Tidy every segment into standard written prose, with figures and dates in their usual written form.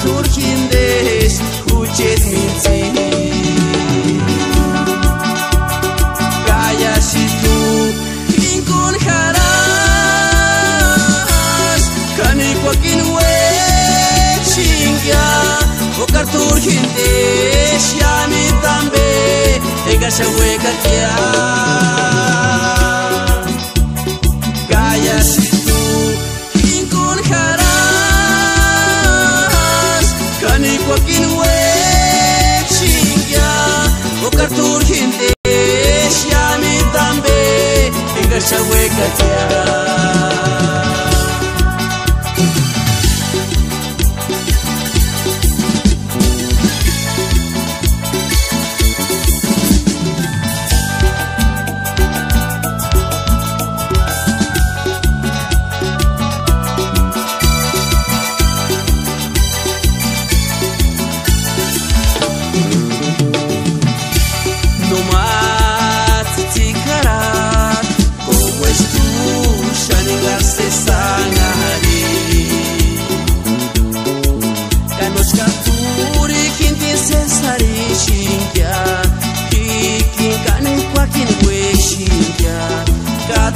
Turkindesh kuchet minti Kaya shitu kinkun haras Kani kwakin we chingya Okar turkindesh yani tambe Ega shawe kakia Kaya shitu kinkun haras Kwakin we chingya Okar turkindesh yani tambe Ega shawe katia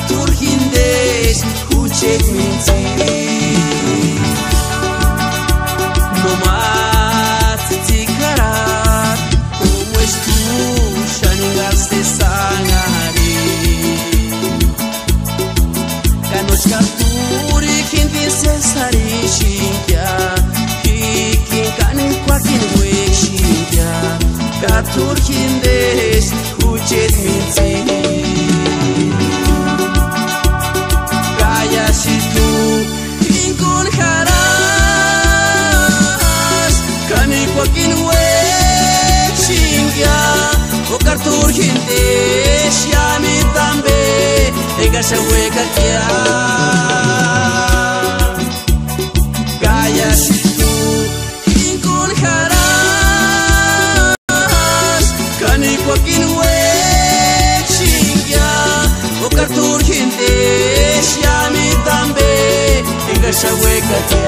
Turkindesh kuchet minti Nomat tikarat Como es tu shaningaste sangari Kanochka turkindesh sari shinkya Kikin kane kwakin we shinkya Ka turkindesh kuchet minti Shitu kinkun haras Kani kwakin we chingya Okar turkindesh yani tambe Ega shawe kakia Kaya shitu kinkun haras Kani kwakin we chingya Okar turkindesh yani tambe Ega shawe katia